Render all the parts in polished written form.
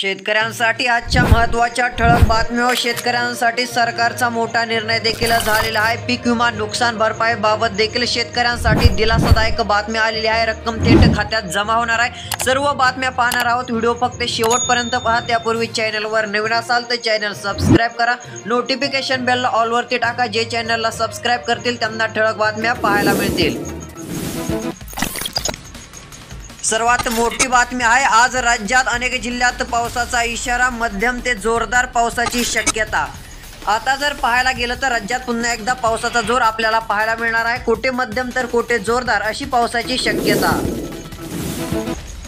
शेतकऱ्यांसाठी आजच्या महत्त्वाच्या ठळक बातम्या व शेतकऱ्यांसाठी सरकारचा मोठा निर्णय देखील झालेला आहे। पीक विमा नुकसान भरपाई बाबत देखील शेतकऱ्यांसाठी दिलासादायक बातमी आलेली आहे। रक्कम थेट खात्यात जमा होणार आहे। सर्व बातम्या पाहणार आहोत। व्हिडिओ फक्त शेवटपर्यंत पहा। त्यापूर्वी चॅनलवर नवीन असाल तर चॅनल सबस्क्राइब करा, नोटिफिकेशन बेल ऑल वरती टाका। जे चॅनलला सबस्क्राइब करतील त्यांना ठळक बातम्या पाहायला मिळतील। सर्वात मोठी बातमी आहे, आज राज्यात अनेक जिल्ह्यात पावसाचा इशारा, मध्यम ते जोरदार पावसाची शक्यता। आता जर पाहायला गेलं तर राज्यात पुन्हा एकदा पावसाचा जोर आपल्याला पाहायला मिळणार आहे। कुठे मध्यम तर कुठे जोरदार अशी पावसाची शक्यता।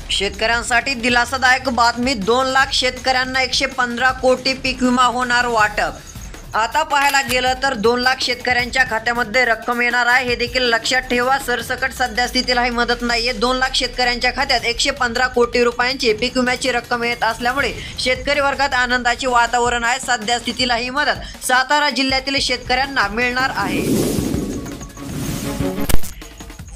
शेतकऱ्यांसाठी दिलासादायक बातमी, 2 लाख शेतकऱ्यांना 115 कोटी पीक विमा होणार वाटप। आता पाहायला गेलं तर 2 लाख शेतकऱ्यांच्या खात्यामध्ये रक्कम येणार आहे, हे देखील लक्षात ठेवा। सरसकट सध्या स्थितीला ही मदत नाहीये। 2 लाख शेतकऱ्यांच्या खात्यात 115 कोटी रुपयांची पीक विम्याची रक्कम येत असल्यामुळे शेतकरी वर्गात आनंदाचे वातावरण आहे। सध्या स्थितीला ही मदत सातारा जिल्ह्यातील शेतकऱ्यांना मिळणार आहे।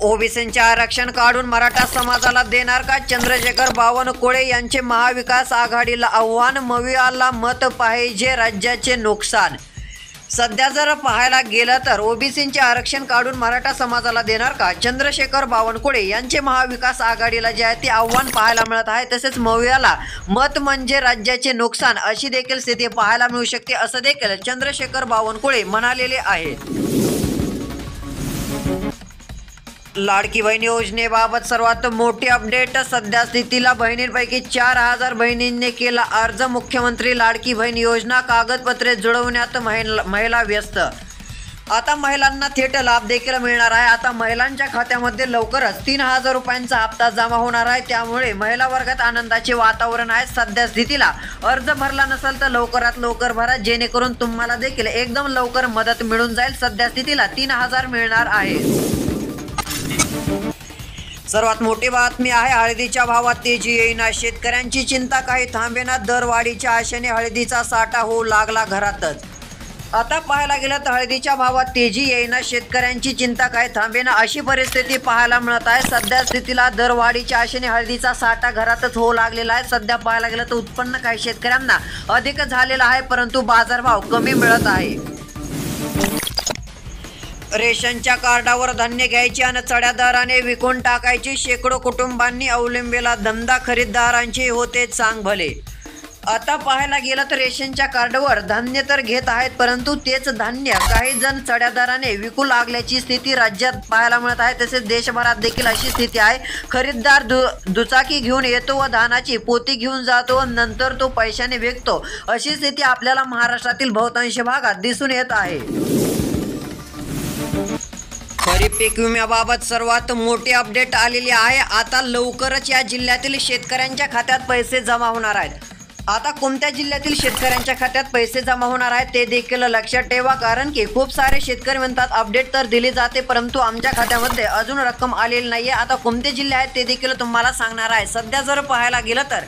ओबीसींचे आरक्षण काढून मराठा समाजाला देणार का? चंद्रशेखर बावनकुळे यांचे महाविकास आघाडीला आव्हान, मविआला मत पाहिजे, राज्याचे नुकसान। सध्या जर पाहायला गेलं तर ओबीसींचे आरक्षण काढून मराठा समाजाला देणार का? चंद्रशेखर बावनकुळे यांचे महाविकास आघाडीला जे आहे ते आव्हान पाहायला मिळत आहे। तसेच मविआला मत म्हणजे राज्याचे नुकसान अशी देखील स्थिती पाहायला मिळू शकते, असं देखील चंद्रशेखर बावनकुळे म्हणालेले आहेत। लाडकी बहीण योजनेबाबत सर्वात मोठी अपडेट, सध्या स्थितीला बहिणींपैकी 4000 बहिणींनी केला अर्ज। मुख्यमंत्री लाडकी बहीण योजना कागदपत्रे जुळवण्यात महिला व्यस्त। आता महिलांना थेट लाभ देखील मिळणार आहे। आता महिलांच्या खात्यामध्ये लवकरच 3000 रुपयांचा हप्ता जमा होणार आहे, त्यामुळे महिला वर्गात आनंदाचे वातावरण आहे। सध्या स्थितीला अर्ज भरला नसेल तर लवकरात लवकर भरा, जेणेकरून तुम्हाला देखील एकदम लवकर मदत मिळून जाईल। सध्या स्थितीला 3000 मिळणार आहे। सर्वात मोठी बातमी आहे, हळदीच्या भावात तेजी येईना, शेतकऱ्यांची चिंता काही थांबेना, दरवाढीच्या आशेने हळदीचा साठा होऊ लागला घरातच। आता पाहायला गेलं तर हळदीच्या भावात तेजी येईना, शेतकऱ्यांची चिंता काही थांबेना अशी परिस्थिती पाहायला मिळत आहे। सध्या स्थितीला दरवाढीच्या आशेने हळदीचा साठा घरातच होऊ लागलेला आहे। सध्या पाहायला गेलं तर उत्पन्न काही शेतकऱ्यांना अधिक झालेलं आहे, परंतु बाजारभाव कमी मिळत आहे। रेशनच्या कार्डावर धान्य घ्यायचे आणि चढ्या दराने विकून टाकायचे, शेकडो कुटुंबांनी अवलंबिला धंदा, खरीददारांचे होते चांग भले। आता पाहायला गेलं तर रेशनच्या कार्डवर धान्य तर घेत आहेत, परंतु तेच धान्य काही जण चढ्या दराने विकू लागल्याची स्थिती राज्यात पाहायला मिळत आहे। तसेच देशभरात देखील अशी स्थिती आहे। खरीददार दुचाकी घेऊन येतो व धानाची पोती घेऊन जातो, नंतर तो पैशाने विकतो, अशी स्थिती आपल्याला महाराष्ट्रातील बहुतांश भागात दिसून येत आहे। खरीप पीक विम्याबाबत सर्वात मोठी अपडेट आलेली आहे। आता लवकरच या जिल्ह्यातील शेतकऱ्यांच्या खात्यात पैसे जमा होणार आहेत। आता कोणत्या जिल्ह्यातील शेतकऱ्यांच्या खात्यात पैसे जमा होणार आहेत ते देखील लक्षात ठेवा, कारण की खूप सारे शेतकरी म्हणतात अपडेट तर दिली जाते, परंतु आमच्या खात्यामध्ये अजून रक्कम आलेली नाहीये। आता कोणते जिल्हे आहेत ते देखील तुम्हाला सांगणार आहे। सध्या जर पाहायला गेलं तर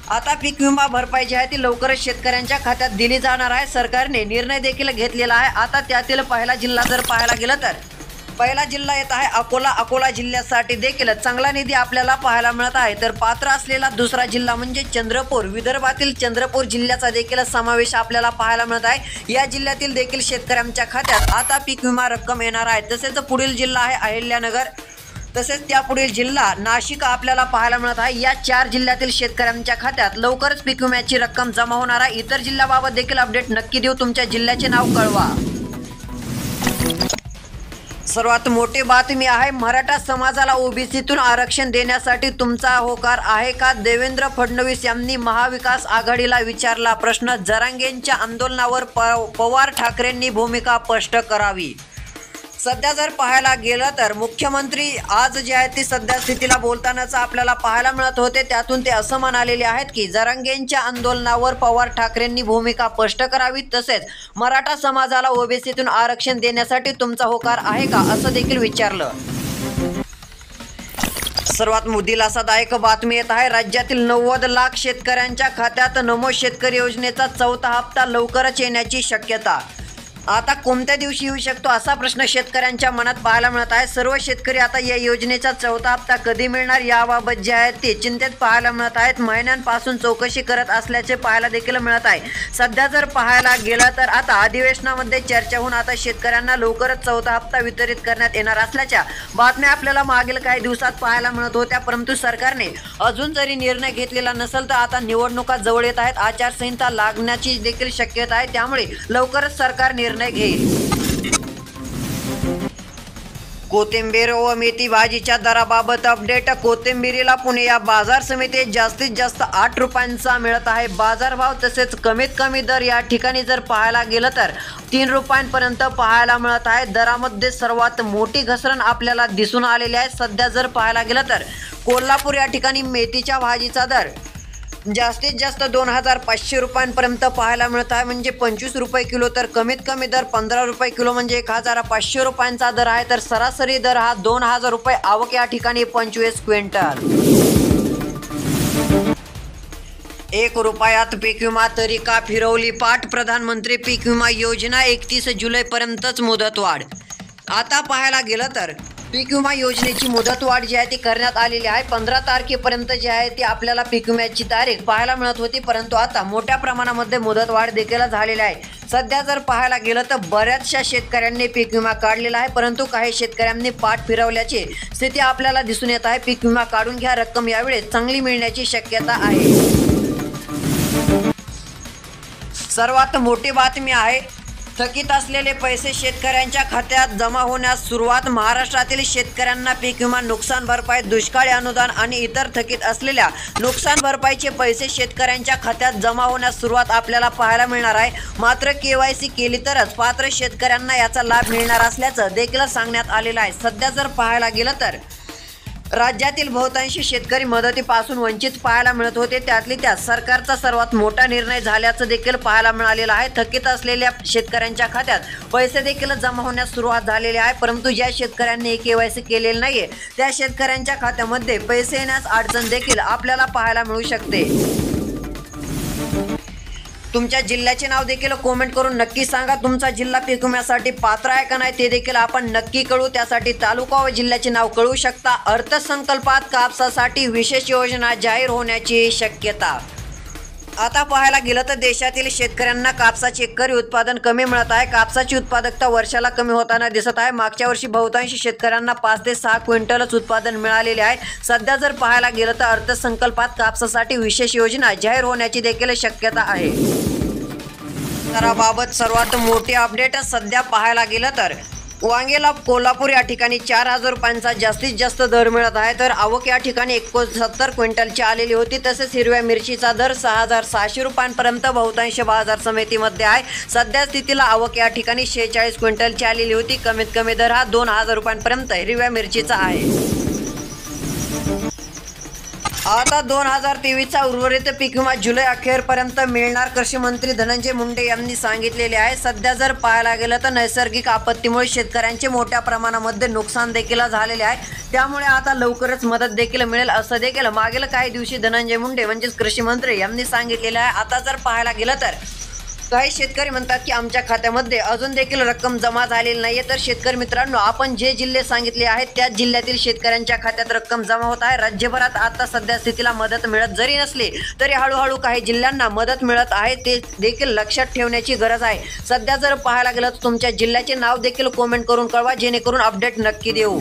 आता पीक विमा भरपाई जी आहे ती लवकरच शेतकऱ्यांच्या खात्यात दिली जाणार आहे। सरकारने निर्णय देखील घेतलेला आहे। आता त्यातील पहिला जिल्हा जर पाहायला गेलं तर पहिला जिल्हा येत आहे अकोला। अकोला जिल्ह्यासाठी देखील चांगला निधी आपल्याला पाहायला मिळत आहे। तर पात्र असलेला दुसरा जिल्हा म्हणजे चंद्रपूर, विदर्भातील चंद्रपूर जिल्ह्याचा देखील समावेश आपल्याला पाहायला मिळत आहे। या जिल्ह्यातील देखील शेतकऱ्यांच्या खात्यात आता पीक विमा रक्कम येणार आहे। तसेच पुढील जिल्हा आहे अहिल्यानगर, तसेच त्यापुढील जिल्हा नाशिक आपल्याला पाहायला मिळत आहे। या 4 जिल्ह्यातील शेतकऱ्यांच्या खात्यात लवकरच पीक विम्याची रक्कम जमा होणार आहे। इतर जिल्ह्याबाबत देखील अपडेट नक्की देऊ, तुमच्या जिल्ह्याचे नाव कळवा। सर्वात मोठी बातमी आहे, मराठा समाजाला ओबीसीतून आरक्षण देण्यासाठी तुमचा होकार आहे का? देवेंद्र फडणवीस यांनी महाविकास आघाडीला विचारला प्रश्न, जरांगेंच्या आंदोलनावर पवार ठाकरेंनी भूमिका स्पष्ट करावी। सध्या जर पाहायला गेलं तर मुख्यमंत्री आज जे आहे ते सध्या स्थितीला बोलतानाच आपल्याला पाहायला मिळत होते। त्यातून ते असं म्हणालेले आहेत की जरांगेंच्या आंदोलनावर पवार ठाकरेंनी भूमिका स्पष्ट करावी, तसेच मराठा समाजाला ओबीसीतून आरक्षण देण्यासाठी तुमचा होकार आहे का असं देखील विचारलं। सर्वात दिलासादायक बातमी येत आहे, राज्यातील 90 लाख शेतकऱ्यांच्या खात्यात नमो शेतकरी योजनेचा 4था हप्ता लवकरच येण्याची शक्यता। आता कोणत्या दिवशी येऊ शकतो असा प्रश्न शेतकऱ्यांच्या मनात पाहायला मिळत आहे। सर्व शेतकरी आता या योजनेचा चौथा हप्ता कधी मिळणार याबाबत जे आहे ते चिंतेत पाहायला मिळत आहेत। महिन्यांपासून चौकशी करत असल्याचे पाहायला देखील मिळत आहे। सध्या जर पाहायला गेला तर आता अधिवेशनामध्ये चर्चा होऊन आता शेतकऱ्यांना लवकरच चौथा हप्ता वितरित करण्यात येणार असल्याच्या बातम्या आपल्याला मागील काही दिवसात पाहायला मिळत होत्या, परंतु सरकारने अजून जरी निर्णय घेतलेला नसेल तर आता निवडणुका जवळ येत आहेत, आचारसंहिता लागण्याची देखील शक्यता आहे, त्यामुळे लवकरच सरकार निर्णय घेईल। कोथिंबीर व मेथी भाजीच्या दराबाबत अपडेट। कोथिंबीरीला पुणे या बाजार समितीत जास्तीत जास्त 8 रुपयांचा मिळत आहे बाजारभाव, तसेच कमीत कमी दर या ठिकाणी जर पाहायला गेलं तर 3 रुपयांपर्यंत पाहायला मिळत आहे। दरामध्ये सर्वात मोठी घसरण आपल्याला दिसून आलेली आहे। सध्या जर पाहायला गेलं तर कोल्हापूर या ठिकाणी मेथीच्या भाजीचा दर जास्तीत जास्त 2500 रुपयांपर्यंत पाहायला मिळत आहे, म्हणजे 25 रुपये किलो, तर कमीत कमी दर 15 रुपये किलो म्हणजे 1500 रुपयांचा दर आहे, तर सरासरी दर हा 2000 रुपये आवक या ठिकाणी 25 क्विंटल। 1 रुपयात पीक विमा तरी का फिरवली पाठ? प्रधानमंत्री पीक विमा योजना 31 जुलैपर्यंतच मुदतवाढ। आता पाहायला गेलं तर पीक विमा योजनेची मुदतवाढ जी आहे ती करण्यात आलेली आहे। 15 तारखेपर्यंत जी आहे ती आपल्याला पीक विम्याची तारीख पाहायला मिळत होती, परंतु आता मोठ्या प्रमाणामध्ये मुदतवाढ देखील झालेली आहे। सध्या जर पाहायला गेलं तर बऱ्याचशा शेतकऱ्यांनी पीक विमा काढलेला आहे, परंतु काही शेतकऱ्यांनी पाठ फिरवल्याची स्थिती आपल्याला दिसून येत आहे। पीक विमा काढून घ्या, रक्कम यावेळेस चांगली मिळण्याची शक्यता आहे। सर्वात मोठी बातमी आहे, थकीत असलेले पैसे शेतकऱ्यांच्या खात्यात जमा होण्यास सुरुवात। महाराष्ट्रातील शेतकऱ्यांना पीक विमा, नुकसान भरपाई, दुष्काळी अनुदान आणि इतर थकीत असलेल्या नुकसान भरपाईचे पैसे शेतकऱ्यांच्या खात्यात जमा होण्यास सुरुवात आपल्याला पाहायला मिळणार आहे। मात्र KYC केली तरच पात्र शेतकऱ्यांना याचा लाभ मिळणार असल्याचं देखील सांगण्यात आलेलं आहे। सध्या जर पाहायला गेलं तर राज्यातील बहुतांशी शेतकरी मदतीपासून वंचित पाहायला मिळत होते, त्यातली त्यात सरकारचा सर्वात मोठा निर्णय झाल्याचं देखील पाहायला मिळालेलं आहे। थकीत असलेल्या शेतकऱ्यांच्या खात्यात पैसे देखील जमा होण्यास सुरुवात झालेली आहे, परंतु ज्या शेतकऱ्यांनी KYC केलेले नाहीये त्या शेतकऱ्यांच्या खात्यामध्ये पैसे येण्यास अडचण देखील आपल्याला पाहायला मिळू शकते। तुमच्या जिल्ह्याचे नाव देखील कमेंट करून नक्की सांगा, तुमचा जिल्हा पीक विम्यासाठी पात्र आहे का नाही ते देखील आपण नक्की कळू। त्यासाठी तालुका व जिल्ह्याचे नाव कळू शकता। अर्थसंकल्पात कापसासाठी विशेष योजना जाहीर होण्याची शक्यता। आता पाहायला गेलं तर देशातील शेतकऱ्यांना कापसाचे एकरी उत्पादन कमी मिळत आहे। कापसाची उत्पादकता वर्षाला कमी होताना दिसत आहे। मागच्या वर्षी बहुतांशी शेतकऱ्यांना 5 ते 6 क्विंटलच उत्पादन मिळालेले आहे। सध्या जर पाहायला गेलं तर अर्थसंकल्पात कापसासाठी विशेष योजना जाहीर होण्याची देखील शक्यता आहे। दराबाबत सर्वात मोठी अपडेट सध्या पाहायला गेलं तर वांगेला कोल्हापूर या ठिकाणी 4000 रुपयांचा जास्तीत जास्त दर मिळत आहे, तर आवक या ठिकाणी 69 क्विंटलची आलेली होती। तसेच हिरव्या मिरचीचा दर 6600 रुपयांपर्यंत बहुतांश बाजार समितीमध्ये आहे। सध्या स्थितीला आवक या ठिकाणी 46 क्विंटलची आलेली होती। कमीत कमी दर हा 2000 रुपयांपर्यंत हिरव्या मिरचीचा आहे। आता 2023चा उर्वरित पीक विमा जुलै अखेरपर्यंत मिळणार, कृषी मंत्री धनंजय मुंडे यांनी सांगितलेले आहे। सध्या जर पाहायला गेलं तर नैसर्गिक आपत्तीमुळे शेतकऱ्यांचे मोठ्या प्रमाणामध्ये नुकसान देखील झालेले आहे, त्यामुळे आता लवकरच मदत देखील मिळेल असं देखील मागील काही दिवशी धनंजय मुंडे म्हणजेच कृषी मंत्री यांनी सांगितलेले आहे। आता जर पाहायला गेलं तर काही शेतकरी म्हणतात की आमच्या खात्यामध्ये अजून देखील रक्कम जमा झालेली नाहीये, तर शेतकरी मित्रांनो आपण जे जिल्हे सांगितले आहेत त्याच जिल्ह्यातील शेतकऱ्यांच्या खात्यात रक्कम जमा होत आहे। राज्यभरात आता सध्या स्थितीला मदत मिळत जरी नसली तरी हळूहळू काही जिल्ह्यांना मदत मिळत आहे, ते देखील लक्षात ठेवण्याची गरज आहे। सध्या जर पाहायला गेलं तर तुमच्या जिल्ह्याचे नाव देखील कमेंट करून कळवा, जेणेकरून अपडेट नक्की देऊ।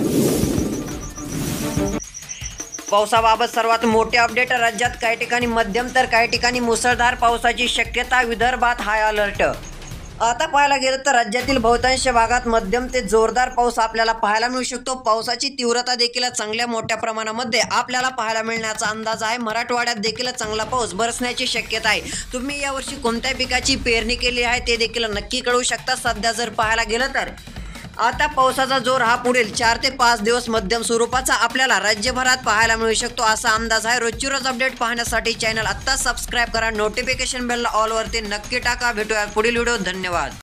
पावसाबाबत सर्वात मोठे अपडेट, राज्यात काही ठिकाणी मध्यम तर काही ठिकाणी मुसळधार पावसाची शक्यता। विदर्भात हाय अलर्ट। आता पाहायला गेलं तर राज्यातील बहुतांश भागात मध्यम ते जोरदार पाऊस आपल्याला पाहायला मिळू शकतो। पावसाची तीव्रता देखील चांगल्या मोठ्या प्रमाणामध्ये आपल्याला पाहायला मिळण्याचा अंदाज आहे। मराठवाड्यात देखील चांगला पाऊस बरसण्याची शक्यता आहे। तुम्ही यावर्षी कोणत्या पिकाची पेरणी केली आहे ते देखील नक्की कळू शकता। सध्या जर पाहायला गेलं तर आता पावसाचा जोर हा पुढील 4 ते 5 दिवस मध्यम स्वरूपाचा आपल्याला राज्यभरात पाहायला मिळू शकतो असा अंदाज आहे। रोजची रोज अपडेट पाहण्यासाठी चॅनल आत्ता सबस्क्राईब करा, नोटिफिकेशन बेलला ऑल वरती नक्की टाका। भेटूया पुढील व्हिडिओ। धन्यवाद।